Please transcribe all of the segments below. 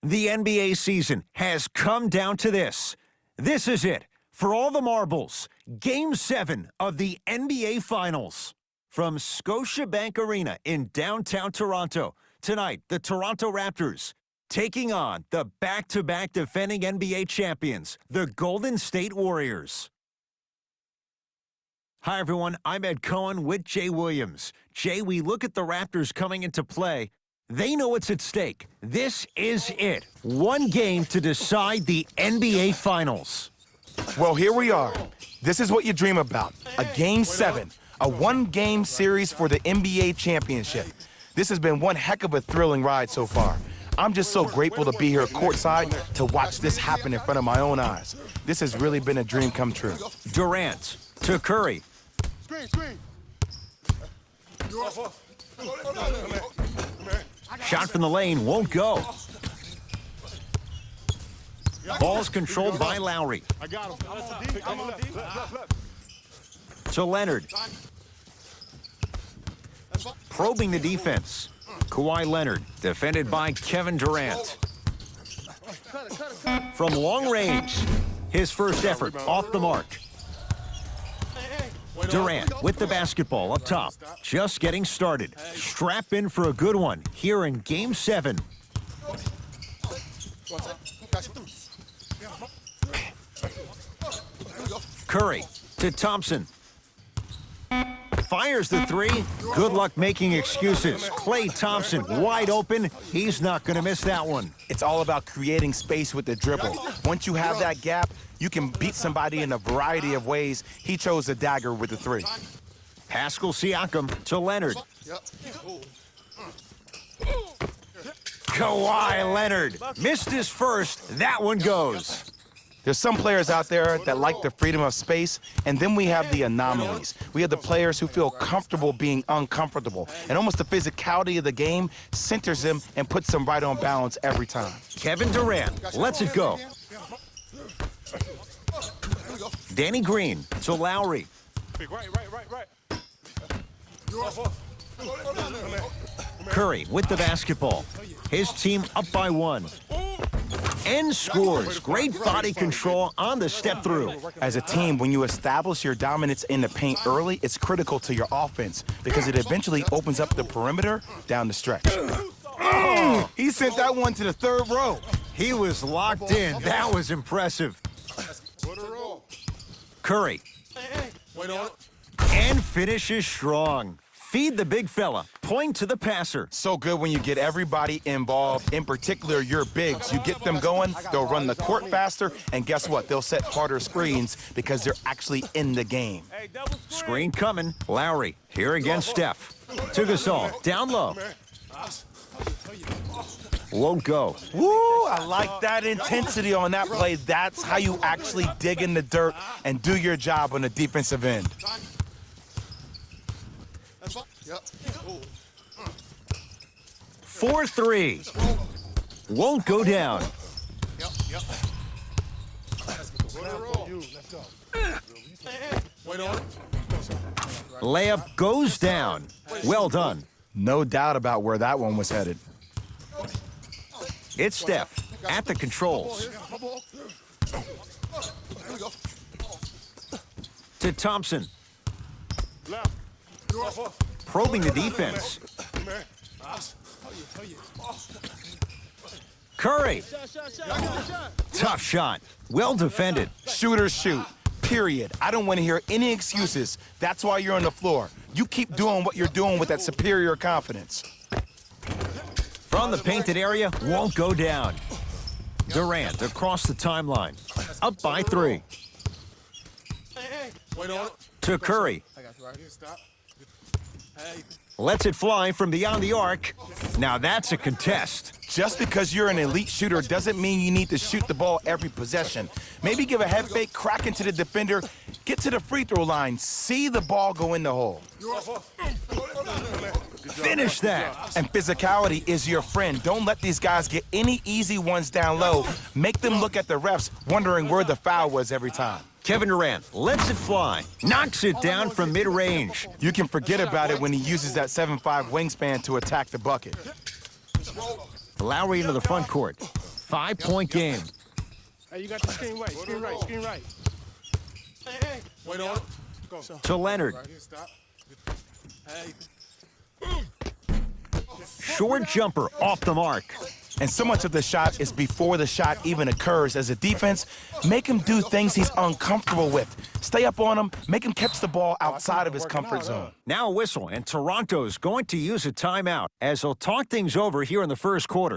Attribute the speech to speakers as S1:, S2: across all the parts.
S1: The NBA season has come down to this. This is it. For all the marbles, Game 7 of the NBA Finals. From Scotiabank Arena in downtown Toronto, tonight the Toronto Raptors taking on the back-to-back defending NBA champions, the Golden State Warriors. Hi, everyone. I'm Ed Cohen with Jay Williams. Jay, we look at the Raptors coming into play. They know what's at stake. This is it. One game to decide the NBA Finals.
S2: Well, here we are. This is what you dream about. A Game 7, a one-game series for the NBA championship. This has been one heck of a thrilling ride so far. I'm just so grateful to be here courtside to watch this happen in front of my own eyes. This has really been a dream come true.
S1: Durant to Curry.
S3: Screen.
S1: Shot from the lane won't go. Ball's controlled by Lowry.
S3: I got him. I'm on D.
S1: To Leonard. Probing the defense. Kawhi Leonard, defended by Kevin Durant. From long range, his first effort off the mark. Durant with the basketball up top, just getting started. Strap in for a good one here in Game 7. Curry to Thompson. Fires the three. Good luck making excuses. Klay Thompson wide open. He's not going to miss that one.
S2: It's all about creating space with the dribble. Once you have that gap, you can beat somebody in a variety of ways. He chose a dagger with the three.
S1: Pascal Siakam to Leonard. Kawhi Leonard missed his first. That one goes.
S2: There's some players out there that like the freedom of space, and then we have the anomalies. We have the players who feel comfortable being uncomfortable, and almost the physicality of the game centers them and puts them right on balance every time.
S1: Kevin Durant lets it go. Danny Green to Lowry.
S3: Right.
S1: Curry with the basketball. His team up by one. And scores. Great body control on the step through.
S2: As a team, when you establish your dominance in the paint early, it's critical to your offense because it eventually opens up the perimeter down the stretch. Oh, he sent that one to the third row.
S1: He was locked in. That was impressive. Curry. And finishes strong. Feed the big fella. Point to the passer.
S2: So good when you get everybody involved, in particular your bigs. You get them going, they'll run the court faster, and guess what? They'll set harder screens because they're actually in the game.
S1: Screen coming. Lowry here against Steph. To Gasol. Down low. Won't go.
S2: Woo, I like that intensity on that play. That's how you actually dig in the dirt and do your job on the defensive end.
S1: 4-3. Won't go down. Layup goes down. Well done.
S2: No doubt about where that one was headed.
S1: It's Steph at the controls. To Thompson. Probing the defense. Curry. Tough shot. Well defended.
S2: Shooters shoot, period. I don't want to hear any excuses. That's why you're on the floor. You keep doing what you're doing with that superior confidence.
S1: From the painted area, won't go down. Durant across the timeline. Up by 3. To Curry. Lets it fly from beyond the arc. Now that's a contest.
S2: Just because you're an elite shooter doesn't mean you need to shoot the ball every possession. Maybe give a head fake, crack into the defender, get to the free throw line, see the ball go in the hole.
S1: Finish that.
S2: And physicality is your friend. Don't let these guys get any easy ones down low. Make them look at the refs, wondering where the foul was every time.
S1: Kevin Durant lets it fly, knocks it down from mid-range.
S2: You can forget about it when he uses that 7'5" wingspan to attack the bucket.
S1: Lowry into the front court. 5-point game.
S3: Hey, you got the screen right. Screen right. Screen right. Hey. Wait on it. Go.
S1: To Leonard.
S3: Right here, stop. Hey.
S1: Short jumper off the mark.
S2: And so much of the shot is before the shot even occurs. As a defense, make him do things he's uncomfortable with. Stay up on him, make him catch the ball outside of his comfort zone.
S1: Now a whistle, and Toronto's going to use a timeout as they'll talk things over here in the first quarter.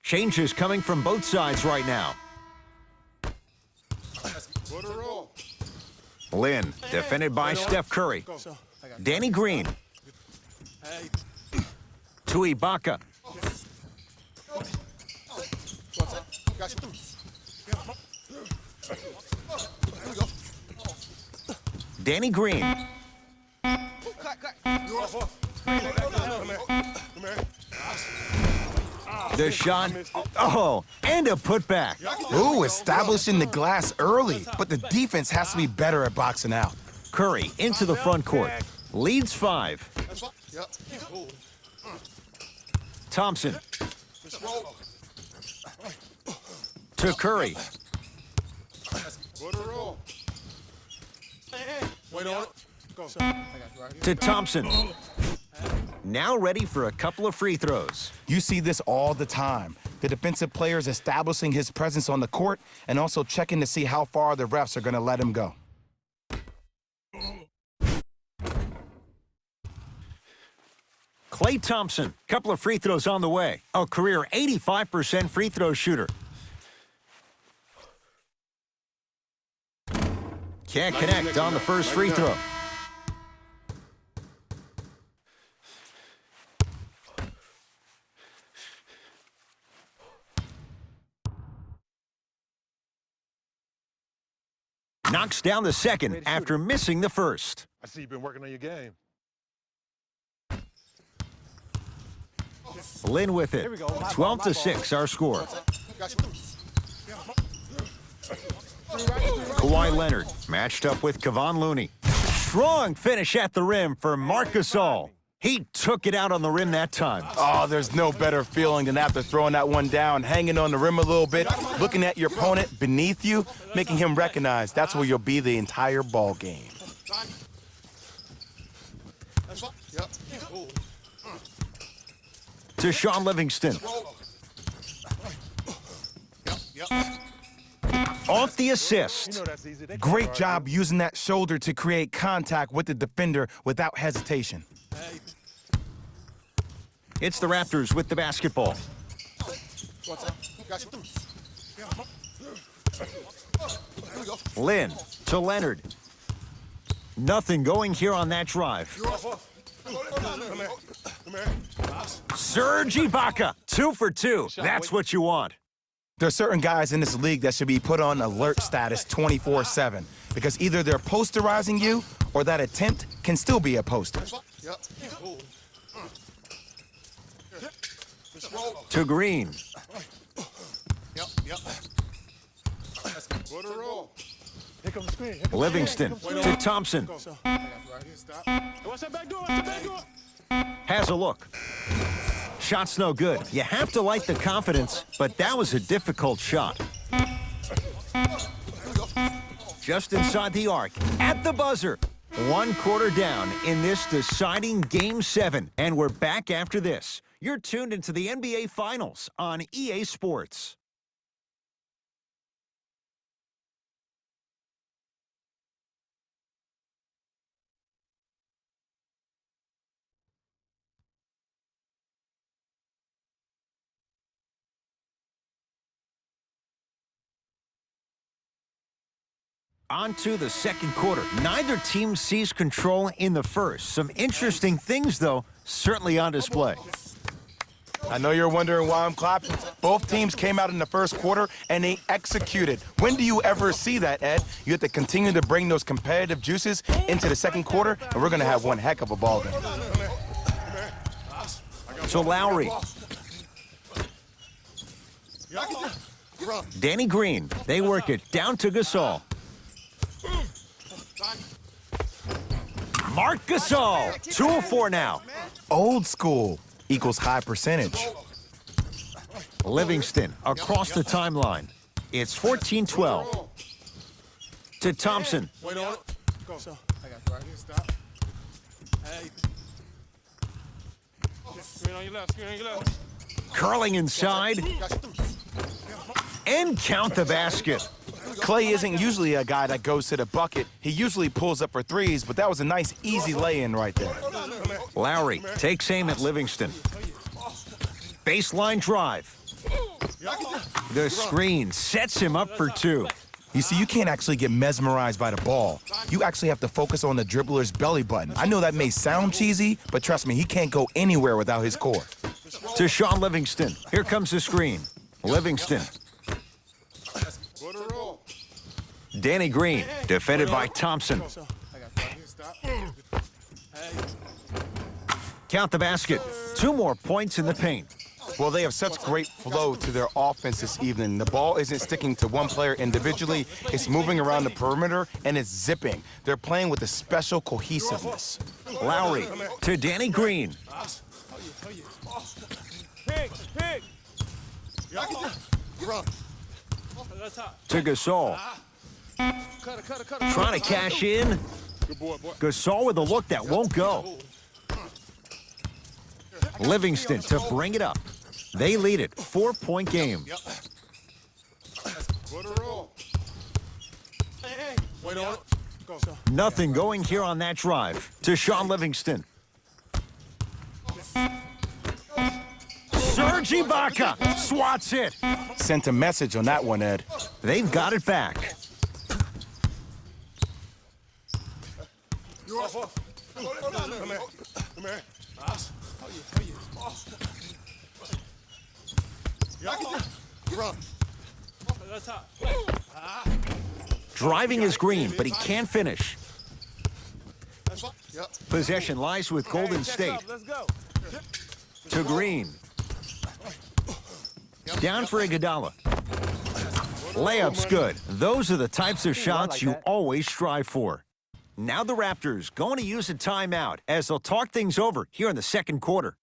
S1: Changes coming from both sides right now. Lynn, defended by Steph Curry. Danny Green. To IBAKA. Danny Green. The shot. Oh, and a putback.
S2: Ooh, establishing the glass early, but the defense has to be better at boxing out.
S1: Curry into the front court. Leads 5. Thompson. To Curry.
S3: Wait on it. Go.
S1: To Thompson. Now ready for a couple of free throws.
S2: You see this all the time. The defensive players establishing his presence on the court and also checking to see how far the refs are going to let him go.
S1: Klay Thompson, couple of free throws on the way. A career 85% free throw shooter. Can't connect on the first free throw. Knocks down the second after missing the first.
S3: I see you've been working on your game.
S1: Lynn with it. 12-6 our score. Kawhi Leonard matched up with Kevon Looney. Strong finish at the rim for Marc Gasol. He took it out on the rim that time.
S2: Oh, there's no better feeling than after throwing that one down, hanging on the rim a little bit, looking at your opponent beneath you, making him recognize that's where you'll be the entire ball game.
S1: To Sean Livingston. Off the assist.
S2: Great job using that shoulder to create contact with the defender without hesitation.
S1: It's the Raptors with the basketball. Lynn to Leonard. Nothing going here on that drive. SERGE IBAKA, 2 for 2. That's what you want.
S2: There are certain guys in this league that should be put on alert status 24/7 because either they're posterizing you or that attempt can still be a poster.
S1: To Green. Livingston to Thompson. Has a look. Shot's no good. You have to like the confidence, but that was a difficult shot. Just inside the arc, at the buzzer. 1 quarter down in this deciding Game 7, and we're back after this. You're tuned into the NBA Finals on EA Sports. On to the second quarter. Neither team seized control in the first. Some interesting things, though, certainly on display.
S2: I know you're wondering why I'm clapping. Both teams came out in the first quarter, and they executed. When do you ever see that, Ed? You have to continue to bring those competitive juices into the second quarter, and we're going to have one heck of a ball game.
S1: So Lowry. Danny Green. They work it down to Gasol. Marc Gasol. 2 of 4 now.
S2: Old school equals high percentage.
S1: Livingston across the timeline. It's 14-12. To Thompson.
S3: Wait on it. Go. I got you right here. Stop. Hey. Screen on your left. Screen on your left.
S1: Curling inside. And count the basket.
S2: Clay isn't usually a guy that goes to the bucket. He usually pulls up for threes, but that was a nice, easy lay-in right there.
S1: Lowry takes aim at Livingston. Baseline drive. The screen sets him up for 2.
S2: You see, you can't actually get mesmerized by the ball. You actually have to focus on the dribbler's belly button. I know that may sound cheesy, but trust me, he can't go anywhere without his core.
S1: To Sean Livingston. Here comes the screen. Livingston. Danny Green, defended by Thompson. Count the basket. 2 more points in the paint.
S2: Well, they have such great flow to their offense this evening. The ball isn't sticking to one player individually. It's moving around the perimeter, and it's zipping. They're playing with a special cohesiveness.
S1: Lowry to Danny Green. To Gasol. Trying to cash in. Gasol with a look that won't go. Livingston to bring it up. They lead it. 4-point game.
S3: Wait on it. Go.
S1: Nothing going here on that drive. To Sean Livingston. SERGE IBAKA swats it.
S2: Sent a message on that one, Ed.
S1: They've got it back.
S3: Come here.
S1: Driving is Green, but he can't finish. Possession lies with Golden State. To Green. Down for Iguodala. Layup's good. Those are the types of shots you always strive for. Now the Raptors going to use a timeout as they'll talk things over here in the second quarter.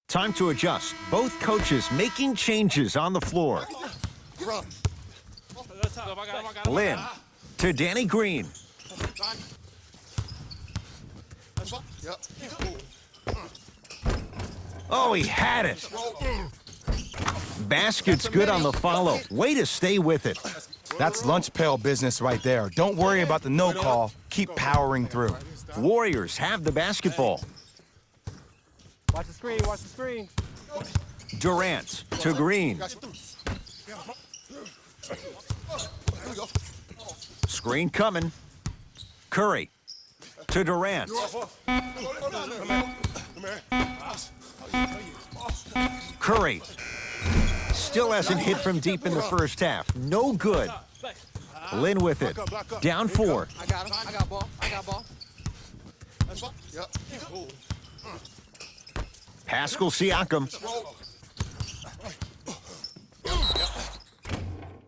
S1: Time to adjust. Both coaches making changes on the floor. Lynn to Danny Green. Oh, he had it. Basket's good on the follow. Way to stay with it.
S2: That's lunch pail business right there. Don't worry about the no call. Keep powering through.
S1: Warriors have the basketball.
S3: Watch the screen. Watch the screen.
S1: Durant to Green. Screen coming. Curry to Durant. Curry still hasn't hit from deep in the first half. No good. Lynn with it.
S3: Block up.
S1: Down
S3: Here you
S1: 4.
S4: I got him. I got ball. I got ball.
S3: Yep.
S1: Pascal Siakam.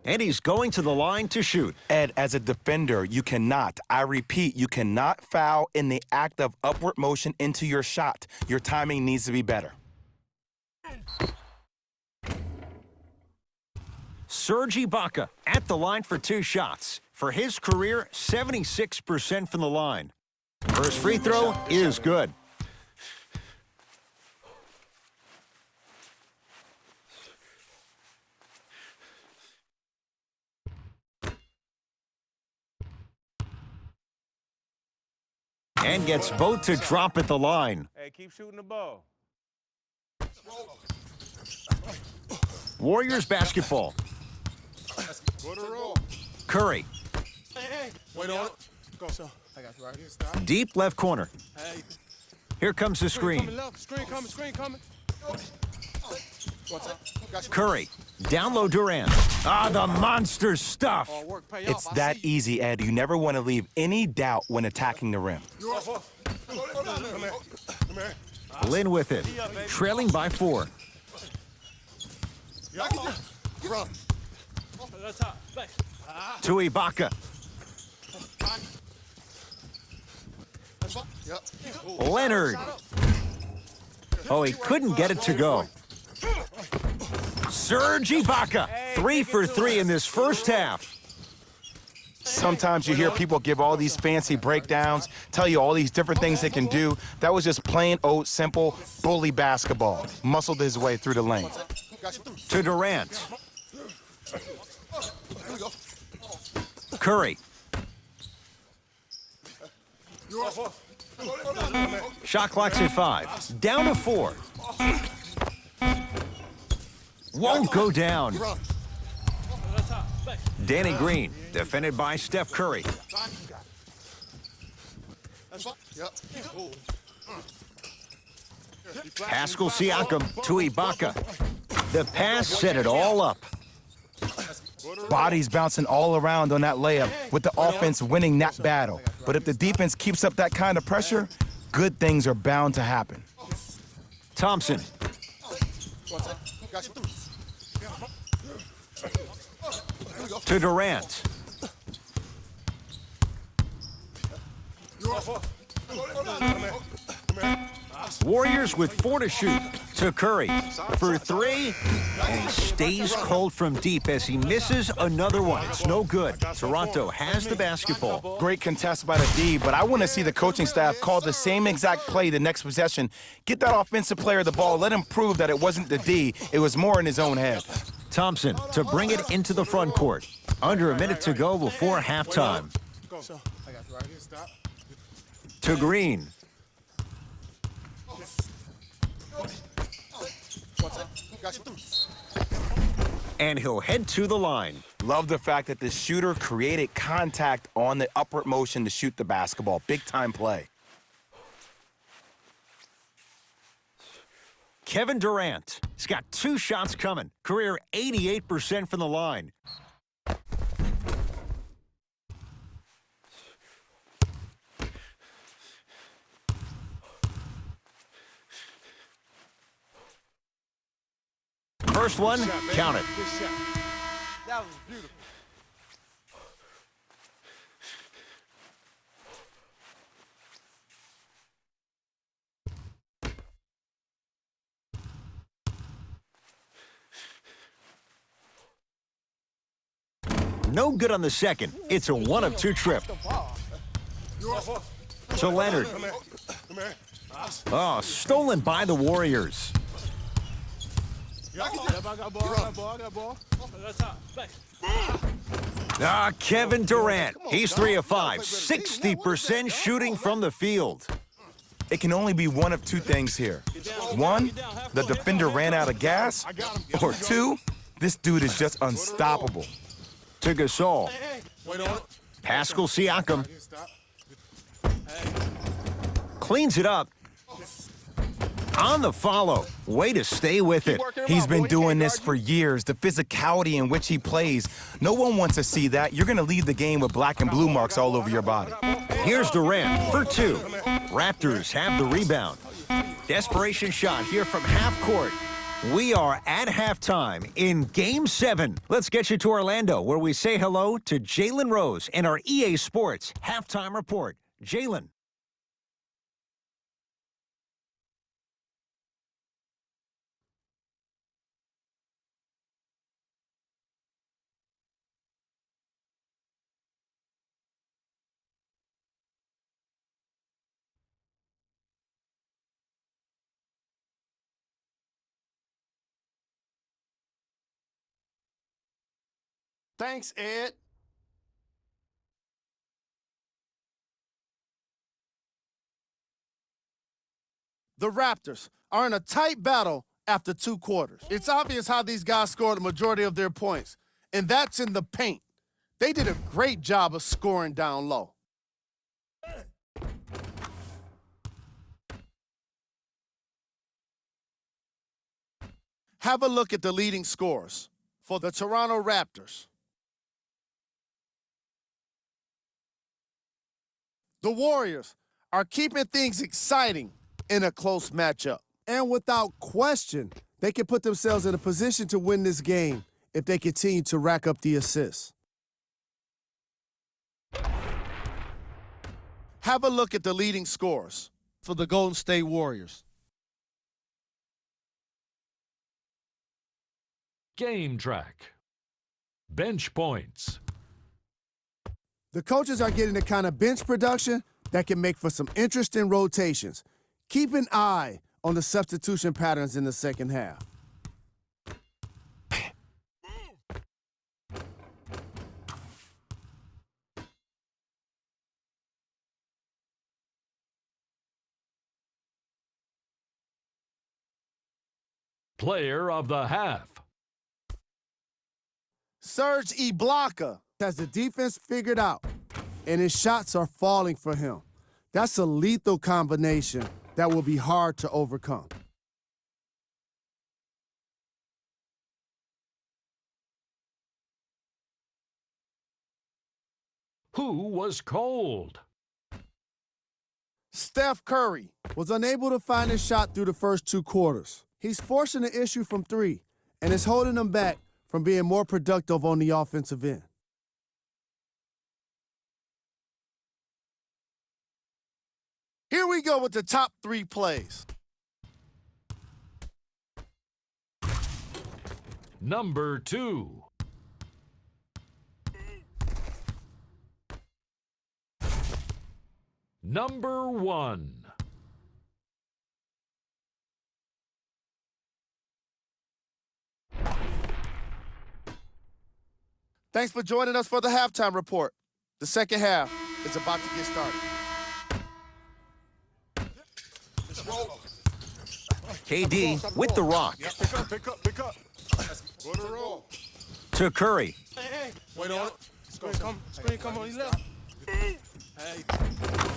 S1: And he's going to the line to shoot.
S2: Ed, as a defender, you cannot, I repeat, you cannot foul in the act of upward motion into your shot. Your timing needs to be better.
S1: SERGE IBAKA at the line for 2 shots. For his career, 76% from the line. First free throw is good. And gets both to drop at the line.
S3: Hey, keep shooting the ball.
S1: Warriors basketball.
S3: Go to the roll.
S1: Curry.
S3: Wait on it. Go, son. I got you right here. Stop.
S1: Deep left corner.
S3: Hey.
S1: Here comes the
S3: Screen
S1: screen.
S3: coming left. Screen coming. Screen coming. What's up? Got you.
S1: Curry. Down low Durant. Ah, the monster stuff.
S3: All work pay
S2: It's
S3: off. I
S2: that
S3: see you.
S2: easy, Ed. You never want to leave any doubt when attacking the rim.
S3: You're off. Come here. Come here.
S1: Lynn with it. Trailing by 4.
S3: Run.
S1: To IBAKA.
S3: Yep.
S1: Leonard. Oh, he couldn't get it to go. SERGE IBAKA. 3 for 3 in this first half.
S2: Sometimes you hear people give all these fancy breakdowns, tell you all these different things they can do. That was just plain old simple bully basketball. Muscled his way through the lane.
S1: To Durant. Curry. Shot clock's at 5. Down to 4. Won't go down. Danny Green, defended by Steph Curry.
S3: Yep.
S1: Pascal Siakam to IBAKA. The pass set it all up.
S2: Bodies bouncing all around on that layup with the offense winning that battle. But if the defense keeps up that kind of pressure, good things are bound to happen.
S1: Thompson.
S3: Got you.
S1: To Durant. Warriors with 4 to shoot. To Curry for 3. And he stays cold from deep as he misses another one. It's no good. Toronto has the basketball.
S2: Great contest by the D, but I want to see the coaching staff call the same exact play the next possession. Get that offensive player the ball. Let him prove that it wasn't the D. It was more in his own head.
S1: Thompson to bring it into the front court. Under a minute to go before halftime.
S3: Go. I got you right here. Stop.
S1: To Green.
S3: Got you.
S1: And he'll head to the line.
S2: Love the fact that the shooter created contact on the upward motion to shoot the basketball. Big time play.
S1: Kevin Durant. He's got 2 shots coming. Career 88% from the line. First one, count it.
S3: Good shot. That was beautiful.
S1: No good on the second. It's a 1 of 2 trip. To Leonard.
S3: Come here.
S1: Oh, stolen by the Warriors.
S3: I got ball.
S1: Ah, Kevin Durant. He's 3 of 5. 60% shooting from the field.
S2: It can only be one of 2 things here. 1, the defender ran out of gas. Or 2, this dude is just unstoppable.
S1: To Gasol.
S3: Wait on it.
S1: Pascal Siakam
S3: Stop.
S1: cleans it up. On the follow. Way to stay with it.
S2: He's been doing this for years. The physicality in which he plays. No one wants to see that. You're going to leave the game with black and blue marks all over your body.
S1: Here's Durant for two. Raptors have the rebound. Desperation shot here from half court. We are at halftime in Game 7. Let's get you to Orlando, where we say hello to Jalen Rose in our EA Sports Halftime Report. Jalen.
S3: Thanks, Ed. The Raptors are in a tight battle after 2 quarters. It's obvious how these guys scored the majority of their points, and that's in the paint. They did a great job of scoring down low. Have a look at the leading scorers for the Toronto Raptors. The Warriors are keeping things exciting in a close matchup. And without question, they can put themselves in a position to win this game if they continue to rack up the assists. Have a look at the leading scorers for the Golden State Warriors.
S5: Game track. Bench points.
S3: The coaches are getting the kind of bench production that can make for some interesting rotations. Keep an eye on the substitution patterns in the second half.
S5: Player of the half.
S3: SERGE IBAKA has the defense figured out, and his shots are falling for him. That's a lethal combination that will be hard to overcome.
S5: Who was cold?
S3: Steph Curry was unable to find his shot through the first 2 quarters. He's forcing the issue from 3 and is holding them back from being more productive on the offensive end. Here we go with the top 3 plays.
S5: Number 2. Number 1.
S3: Thanks for joining us for the halftime report. The second half is about to get started.
S1: KD with the rock.
S3: Pick up. Go to roll.
S1: To Curry.
S3: Hey. Wait on it. Screen come on his left. Hey.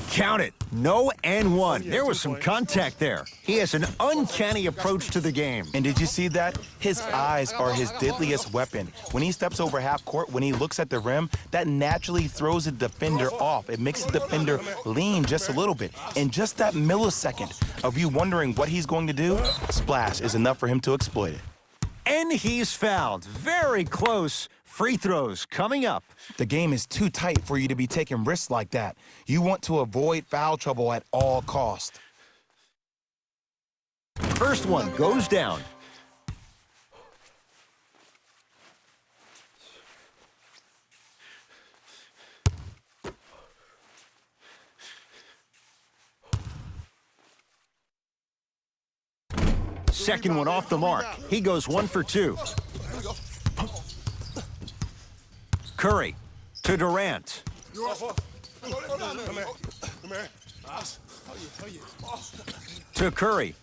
S1: Count it. No and one. There was some contact there. He has an uncanny approach to the game.
S2: And did you see that? His eyes are his deadliest weapon. When he steps over half court, when he looks at the rim, that naturally throws the defender off. It makes the defender lean just a little bit. And just that millisecond of you wondering what he's going to do, splash is enough for him to exploit it.
S1: And he's fouled. Very close. Free throws coming up.
S2: The game is too tight for you to be taking risks like that. You want to avoid foul trouble at all costs.
S1: First one goes down. Second one off the mark. He goes 1 for 2. Curry to Durant. To Curry.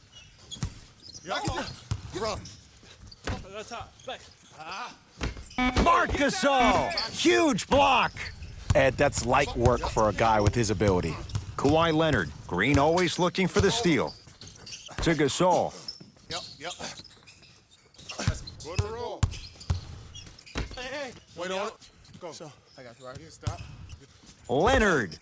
S1: Marc Gasol. Huge block.
S2: Ed, that's light work for a guy with his ability.
S1: Kawhi Leonard. Green always looking for the steal. to Gasol.
S3: Yep. Go to roll. Hey. Wait on it. Go. So, I got you right here. Stop.
S1: Leonard.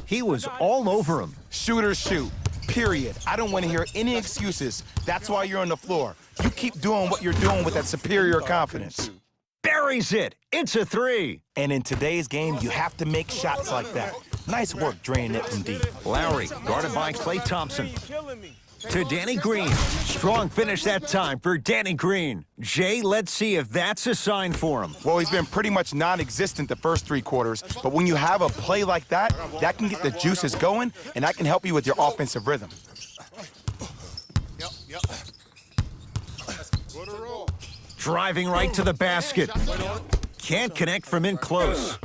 S1: He was all over him.
S2: Shooters shoot, period. I don't want to hear any excuses. That's why you're on the floor. You keep doing what you're doing with that superior confidence.
S1: Buries it. It's a 3.
S2: And in today's game, you have to make shots like that. Nice work draining it from deep.
S1: Lowry, guarded by Klay Thompson. To Danny Green. Strong finish that time for Danny Green. Jay, let's see if that's a sign for him.
S2: Well, he's been pretty much non-existent the first 3 quarters, but when you have a play like that, that can get the juices going, and that can help you with your offensive rhythm.
S3: Yep. Go to roll.
S1: Driving right to the basket. Can't connect from in close.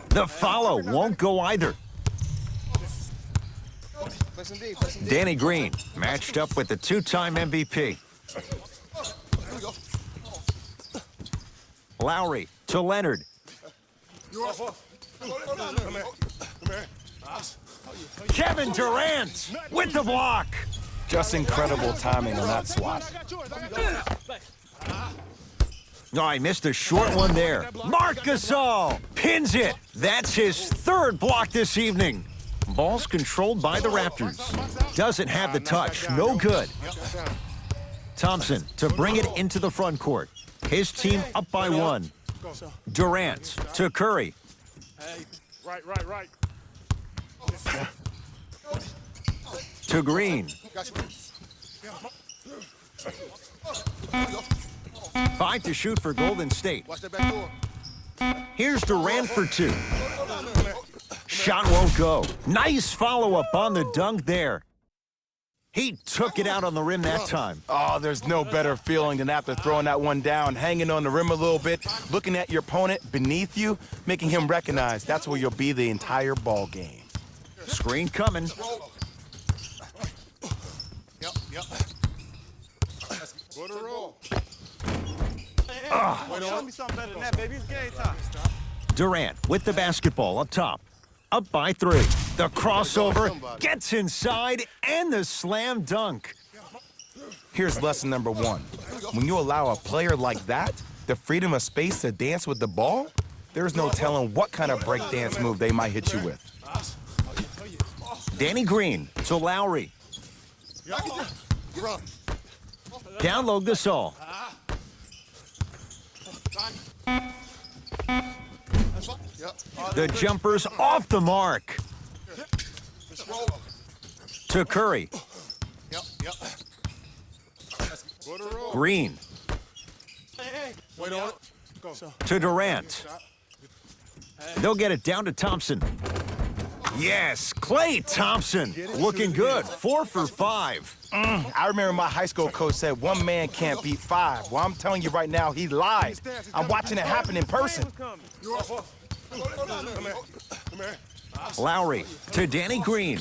S1: The follow won't go either. Danny Green matched up with the 2-time MVP. Lowry to Leonard. Kevin Durant with the block.
S2: Just incredible timing on that swat.
S1: Oh, I missed a short one there. Marc Gasol pins it. That's his 3rd block this evening. Ball's controlled by the Raptors. Doesn't have the touch. No good. Thompson to bring it into the front court. His team up by 1. Durant to Curry.
S3: Right.
S1: To Green. 5 to shoot for Golden State.
S3: Watch that back door.
S1: Here's Durant for 2. Shot won't go. Nice follow-up on the dunk there. He took it out on the rim that time.
S2: Oh, there's no better feeling than after throwing that one down, hanging on the rim a little bit, looking at your opponent beneath you, making him recognize that's where you'll be the entire ball game.
S1: Screen coming.
S3: Yep. Go to roll.
S4: Show me something better than that, baby. It's game time.
S1: Durant with the basketball up top. Up by 3. The crossover gets inside and the slam dunk.
S2: Here's lesson number 1. When you allow a player like that the freedom of space to dance with the ball, there's no telling what kind of breakdance move they might hit you with.
S1: Danny Green to Lowry. Down low Gasol. The jumper's off the mark. To Curry. Green.
S3: Wait on it. Go.
S1: To Durant. They'll get it down to Thompson. Yes, Klay Thompson looking good. 4 for 5.
S2: I remember my high school coach said 1 man can't beat 5. Well, I'm telling you right now, he lied. I'm watching it happen in person.
S1: Lowry to Danny Green.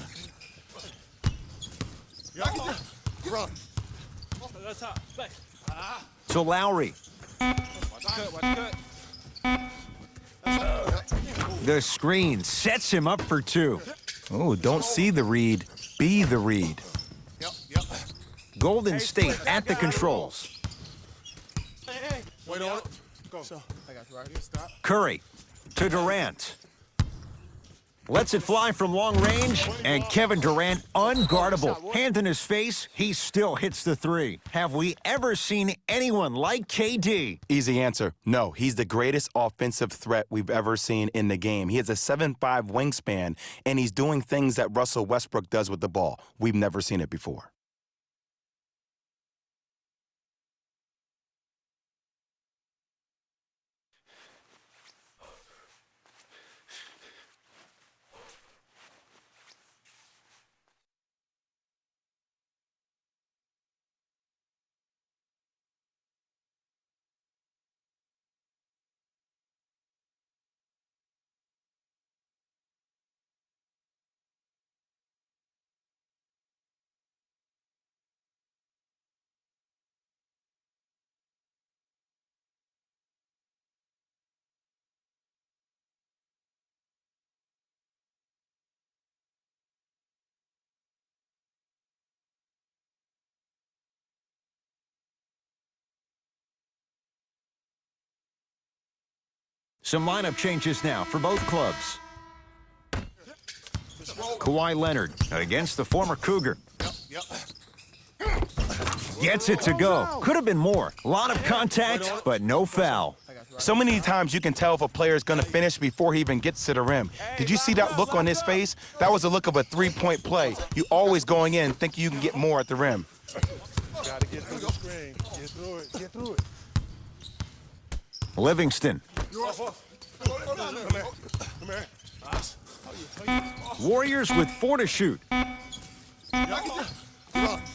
S1: To Lowry. The screen sets him up for 2.
S2: Oh, don't see the read, be the read.
S1: Golden State at the controls.
S3: Wait on it. Go. I got you right here. Stop.
S1: Curry to Durant. Lets it fly from long range, and Kevin Durant unguardable. Hand in his face, he still hits the 3. Have we ever seen anyone like KD?
S2: Easy answer, no. He's the greatest offensive threat we've ever seen in the game. He has a 7'5" wingspan, and he's doing things that Russell Westbrook does with the ball. We've never seen it before.
S1: Some lineup changes now for both clubs. Kawhi Leonard against the former Cougar. Gets it to go. Could have been more. A lot of contact, but no foul.
S2: So many times you can tell if a player is going to finish before he even gets to the rim. Did you see that look on his face? That was the look of a three-point play. You always going in thinking you can get more at the rim.
S4: Gotta get through the screen. Get through it. Get through it.
S1: Livingston.
S4: Come here.
S1: Warriors with 4 to shoot.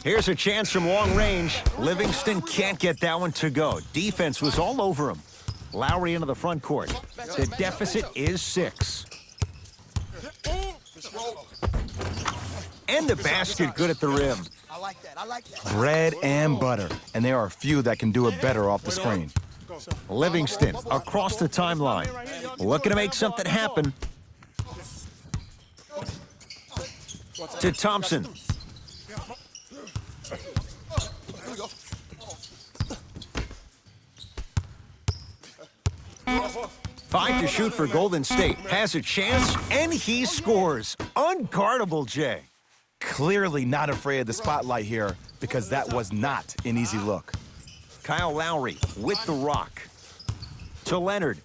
S1: Here's a chance from long range. Livingston can't get that one to go. Defense was all over him. Lowry into the front court. The deficit is 6. And the basket good at the rim.
S6: I like that. I like that.
S2: Bread and butter. And there are a few that can do it better off the screen.
S1: Livingston across the timeline. Looking to make something happen. To Thompson. Five to shoot for Golden State. Has a chance, and he scores. Unguardable, Jay.
S2: Clearly not afraid of the spotlight here because that was not an easy look.
S1: Kyle Lowry with the rock. To Leonard.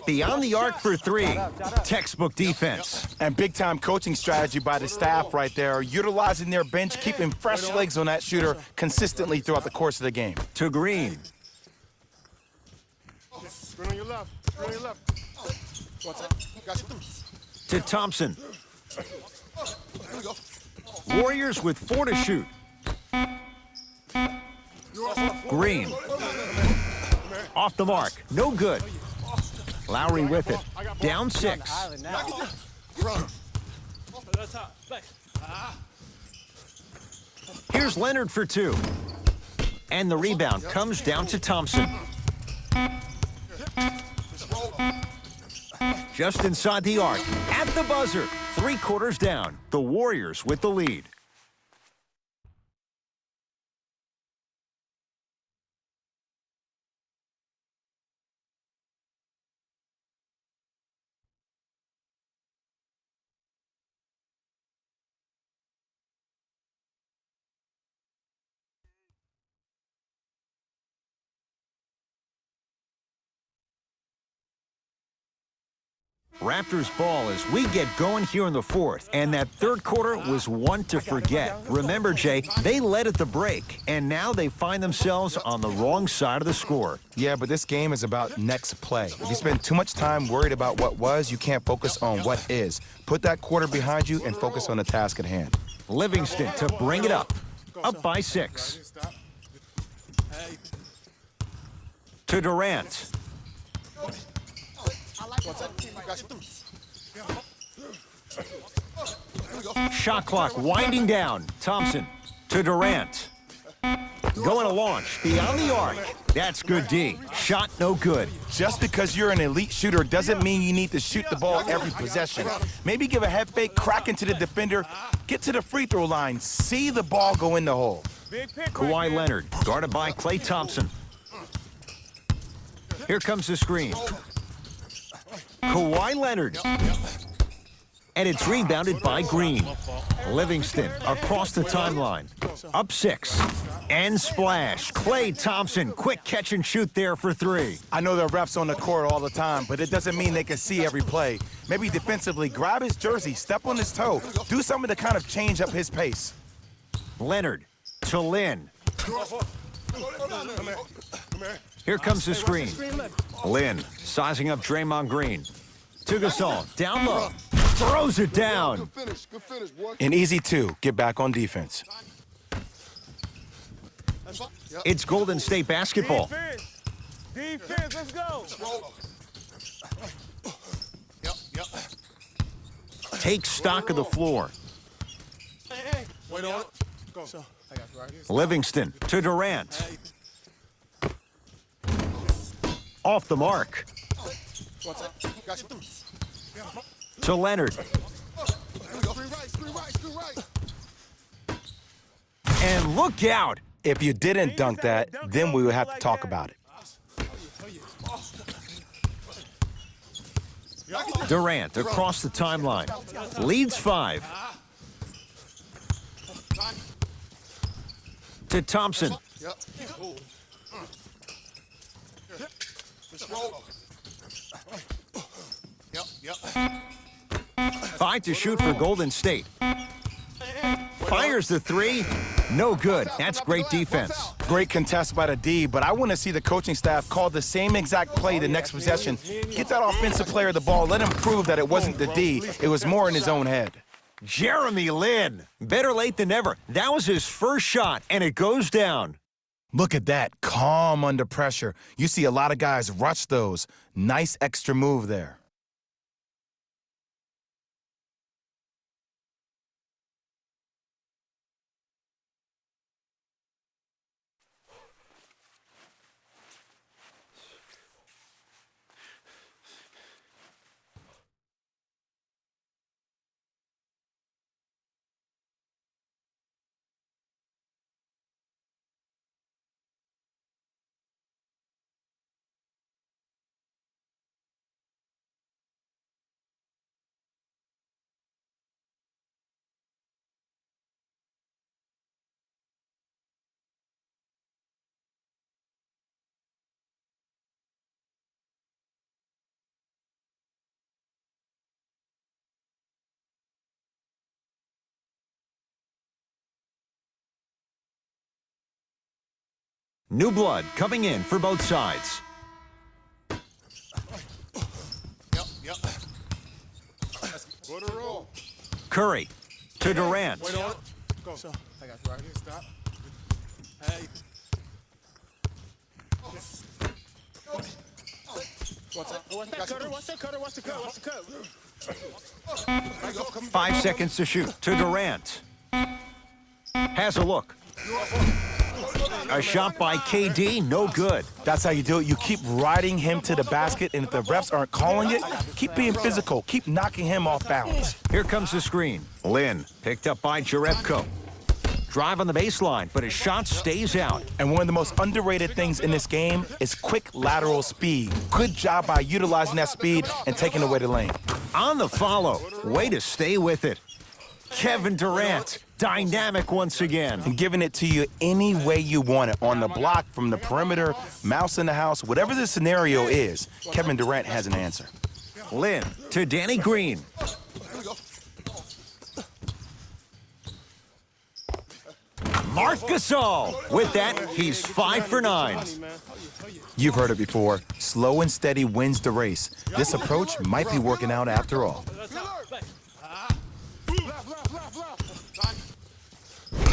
S1: Beyond the arc for 3. Textbook defense.
S2: And big-time coaching strategy by the staff right there, utilizing their bench, keeping fresh legs on that shooter consistently throughout the course of the game.
S1: To Green.
S4: Screen on your left. Screen on your left.
S1: To Thompson. Warriors with 4 to shoot. Green. Off the mark. No good. Lowry with it. Down 6. Here's Leonard for 2. And the rebound comes down to Thompson. Just inside the arc. At the buzzer. 3 quarters down. The Warriors with the lead. Raptors ball as we get going here in the 4th, and that 3rd quarter was one to forget. Remember, Jay, they led at the break, and now they find themselves on the wrong side of the score.
S2: Yeah, but this game is about next play. If you spend too much time worried about what was, you can't focus on what is. Put that quarter behind you and focus on the task at hand.
S1: Livingston to bring it up. Up by 6. To Durant. Shot clock winding down. Thompson to Durant. Going to launch beyond the arc. That's good D. Shot no good.
S2: Just because you're an elite shooter doesn't mean you need to shoot the ball every possession. Maybe give a head fake, crack into the defender, get to the free throw line, see the ball go in the hole.
S1: Kawhi Leonard guarded by Klay Thompson. Here comes the screen. Kawhi Leonard. And it's rebounded by Green. Livingston across the timeline. Up 6. And splash. Klay Thompson, quick catch and shoot there for 3.
S2: I know there are refs on the court all the time, but it doesn't mean they can see every play. Maybe defensively, grab his jersey, step on his toe, do something to kind of change up his pace.
S1: Leonard to Lynn. Here comes the screen. Lynn sizing up Draymond Green. To Gasol, down low. Throws it down.
S2: An easy 2, get back on defense.
S1: It's Golden State basketball.
S4: Defense, let's go.
S1: Take stock of the floor.
S4: Wait on it. Go.
S1: Livingston to Durant. Off the mark. To Leonard. And look out.
S2: If you didn't dunk that, then we would have to talk about it.
S1: Durant across the timeline. Leads 5. To Thompson. Five to shoot for Golden State. Fires the 3. No good. That's great defense.
S2: Great contest by the D, but I want to see the coaching staff call the same exact play the next possession. Get that offensive player the ball. Let him prove that it wasn't the D. It was more in his own head.
S1: Jeremy Lin. Better late than never. That was his first shot, and it goes down.
S2: Look at that. Calm under pressure. You see a lot of guys rush those. Nice extra move there.
S1: New blood coming in for both sides.
S4: Go to roll.
S1: Curry to Durant.
S4: Wait on it. Go. I got you right here. Stop. Hey. Watch that cutter. Watch that cutter. Watch the cut. Watch the cut.
S1: 5 seconds to shoot. To Durant. Has a look. A shot by KD, no good.
S2: That's how you do it. You keep riding him to the basket, and if the refs aren't calling it, keep being physical. Keep knocking him off balance.
S1: Here comes the screen. Lin picked up by Jerebko. Drive on the baseline, but his shot stays out.
S2: And one of the most underrated things in this game is quick lateral speed. Good job by utilizing that speed and taking away the lane.
S1: On the follow, way to stay with it. Kevin Durant, dynamic once again.
S2: And giving it to you any way you want it, on the block, from the perimeter, mouse in the house, whatever the scenario is, Kevin Durant has an answer.
S1: Lin to Danny Green. Marc Gasol. With that, he's 5 for 9.
S2: You've heard it before. Slow and steady wins the race. This approach might be working out after all.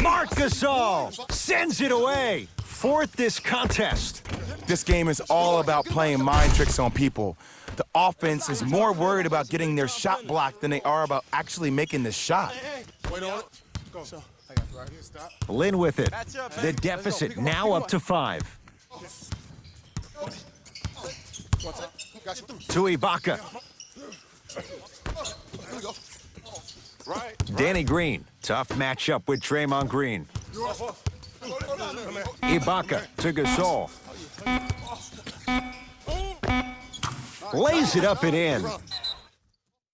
S1: Marc Gasol sends it away. 4th this contest.
S2: This game is all about playing mind tricks on people. The offense is more worried about getting their shot blocked than they are about actually making the shot.
S4: Wait on it. Go. I got you right here. Stop.
S1: Lin with it. The deficit now up to 5. To IBAKA.
S4: Right.
S1: Danny Green. Tough matchup with Draymond Green. IBAKA to Gasol. Lays it up and in.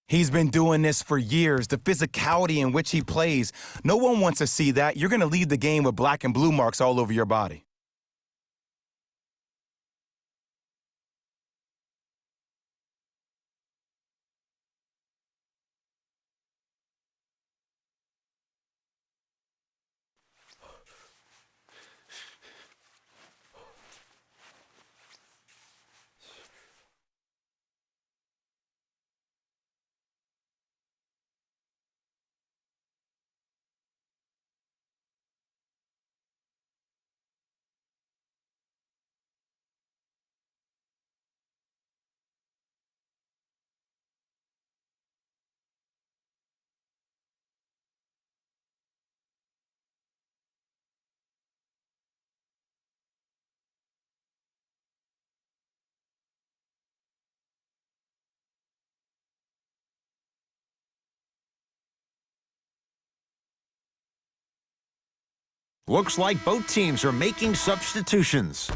S2: He's been doing this for years, the physicality in which he plays. No one wants to see that. You're going to leave the game with black and blue marks all over your body.
S1: Looks like both teams are making substitutions.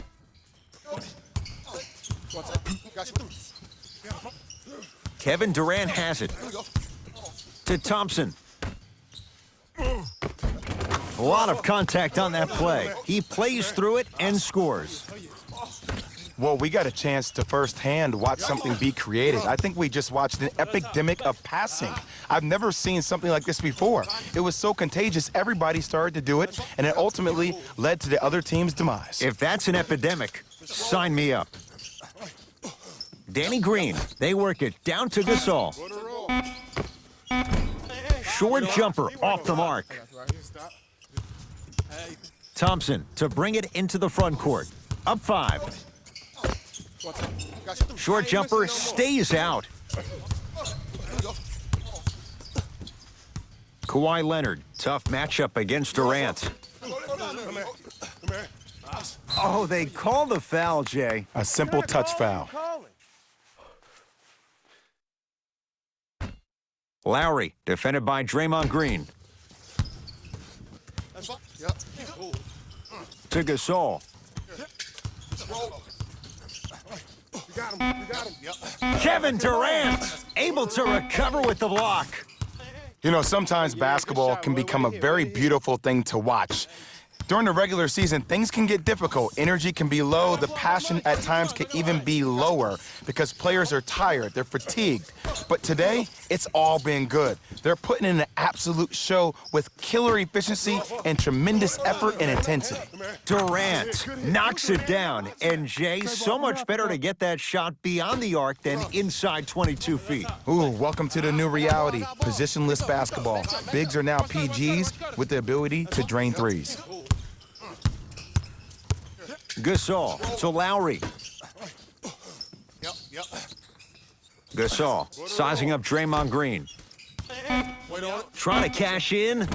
S1: Kevin Durant has it. To Thompson. A lot of contact on that play. He plays through it and scores.
S2: Well, we got a chance to firsthand watch something be created. I think we just watched an epidemic of passing. I've never seen something like this before. It was so contagious, everybody started to do it, and it ultimately led to the other team's demise.
S1: If that's an epidemic, sign me up. Danny Green, they work it down to Gasol. Short jumper off the mark. Thompson to bring it into the front court. Up 5. Short jumper stays out. Kawhi Leonard, tough matchup against Durant. Oh, they call the foul, Jay.
S2: A simple touch foul.
S1: Lowry, defended by Draymond Green. To Gasol. Kevin Durant, able to recover with the block.
S2: You know, sometimes basketball can become a very beautiful thing to watch. During the regular season, things can get difficult. Energy can be low. The passion at times can even be lower because players are tired. They're fatigued. But today, it's all been good. They're putting in an absolute show with killer efficiency and tremendous effort and intensity.
S1: Durant knocks it down. And Jay, so much better to get that shot beyond the arc than inside 22 feet.
S2: Ooh, welcome to the new reality. Positionless basketball. Bigs are now PGs with the ability to drain threes.
S1: Gasol to Lowry. Gasol sizing up Draymond Green. Trying to cash in.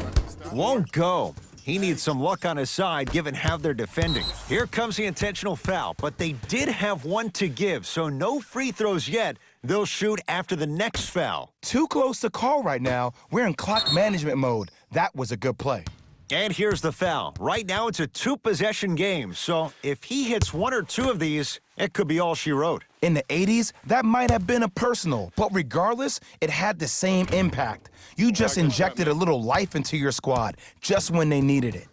S1: Won't go. He needs some luck on his side given how they're defending. Here comes the intentional foul, but they did have one to give, so no free throws yet. They'll shoot after the next foul.
S2: Too close to call right now. We're in clock management mode. That was a good play.
S1: And here's the foul. Right now, it's a 2-possession game, so if he hits 1 or 2 of these, it could be all she wrote.
S2: In the 80s, that might have been a personal, but regardless, it had the same impact. You just injected a little life into your squad just when they needed it.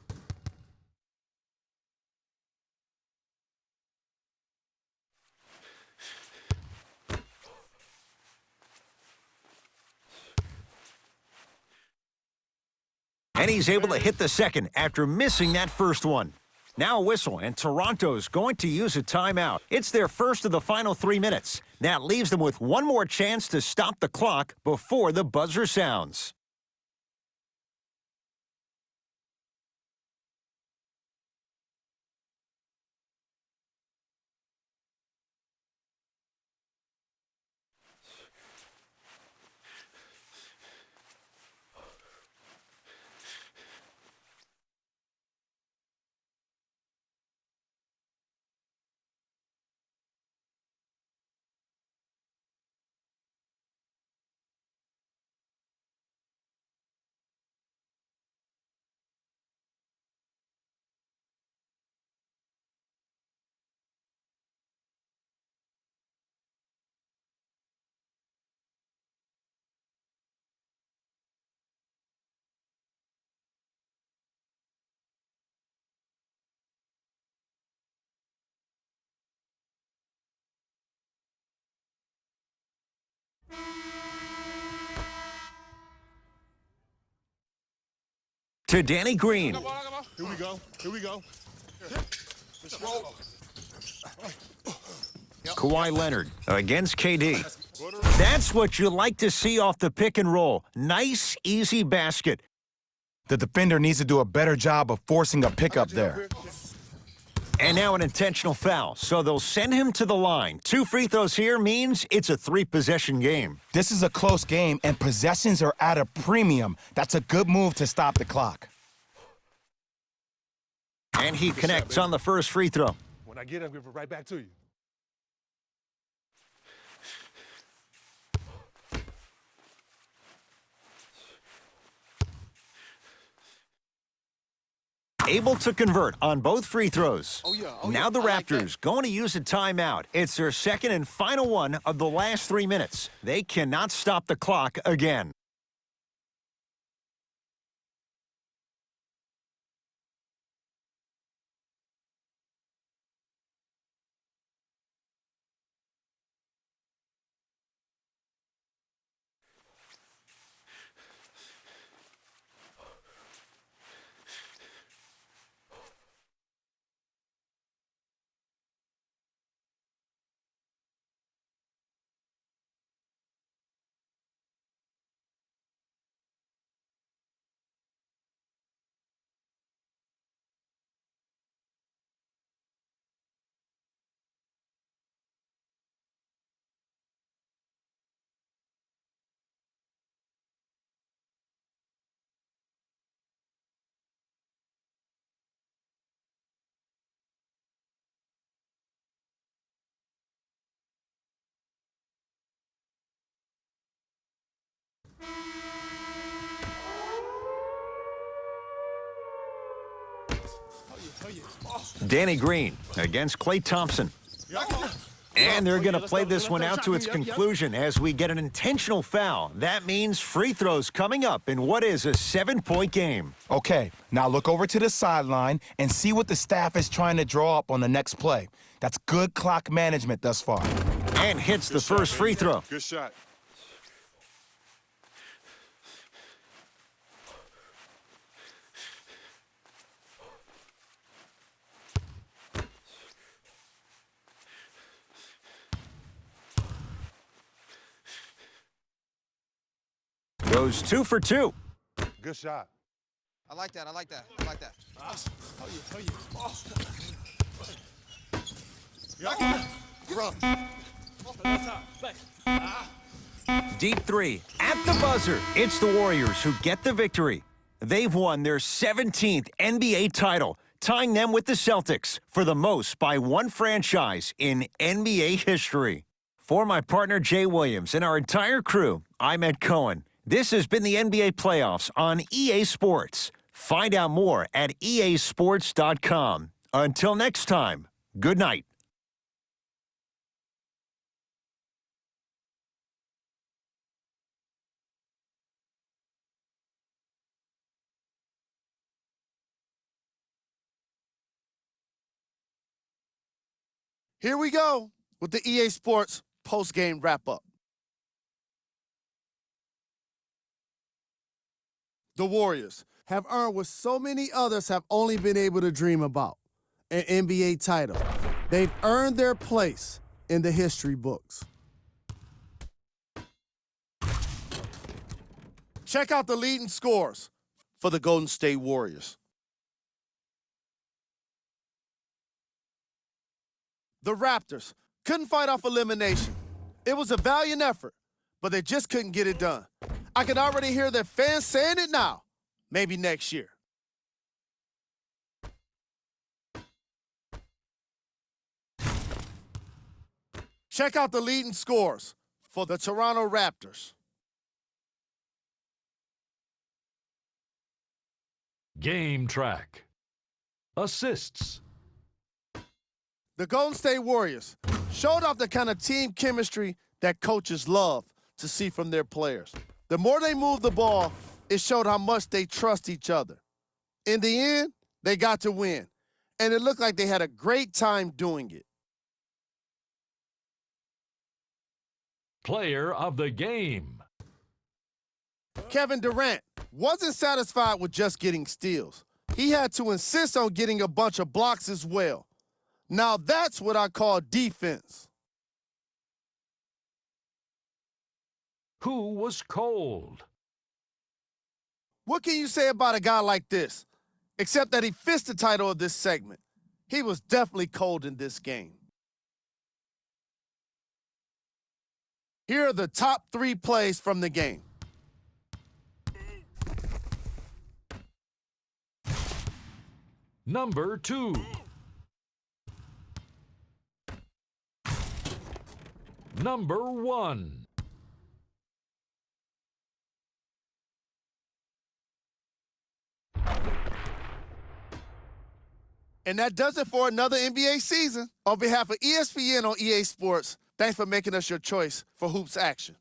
S1: And he's able to hit the second after missing that first one. Now a whistle, and Toronto's going to use a timeout. It's their first of the final 3 minutes. That leaves them with one more chance to stop the clock before the buzzer sounds. To Danny Green.
S4: Here we go. Here we go. Let's roll.
S1: Kawhi Leonard against KD. That's what you like to see off the pick and roll. Nice, easy basket.
S2: The defender needs to do a better job of forcing a pickup there.
S1: And now an intentional foul, so they'll send him to the line. 2 free throws here means it's a 3-possession game.
S2: This is a close game, and possessions are at a premium. That's a good move to stop the clock.
S1: And he connects on the first free throw.
S4: When I get it, I'll give it right back to you.
S1: able to convert on both free throws. Now the
S4: I like that.
S1: Raptors going to use a timeout. It's their second and final one of the last 3 minutes. They cannot stop the clock again. Danny Green against Klay Thompson. And they're going to play this one out to its conclusion as we get an intentional foul. That means free throws coming up in what is a 7-point game.
S2: Okay, now look over to the sideline and see what the staff is trying to draw up on the next play. That's good clock management thus far.
S1: And hits the first free throw.
S4: Good shot.
S1: Goes 2 for 2.
S4: Good shot.
S6: I like that. I like that. I like that.
S1: Deep three at the buzzer. It's the Warriors who get the victory. They've won their 17th NBA title, tying them with the Celtics for the most by one franchise in NBA history. For my partner Jay Williams and our entire crew, I'm Ed Cohen. This has been the NBA playoffs on EA Sports. Find out more at easports.com. Until next time, good night.
S3: Here we go with the EA Sports post-game wrap-up. The Warriors have earned what so many others have only been able to dream about, an NBA title. They've earned their place in the history books. Check out the leading scores for the Golden State Warriors. The Raptors couldn't fight off elimination. It was a valiant effort, but they just couldn't get it done. I can already hear their fans saying it now. Maybe next year. Check out the leading scores for the Toronto Raptors.
S5: Game track. Assists.
S3: The Golden State Warriors showed off the kind of team chemistry that coaches love to see from their players. The more they moved the ball, it showed how much they trust each other. In the end, they got to win, and it looked like they had a great time doing it.
S5: Player of the game.
S3: Kevin Durant wasn't satisfied with just getting steals. He had to insist on getting a bunch of blocks as well. Now that's what I call defense.
S5: Who was cold?
S3: What can you say about a guy like this? Except that he fits the title of this segment. He was definitely cold in this game. Here are the top 3 plays from the game.
S5: Number 2. Number 1.
S3: And that does it for another NBA season. On behalf of ESPN on EA Sports, thanks for making us your choice for hoops action.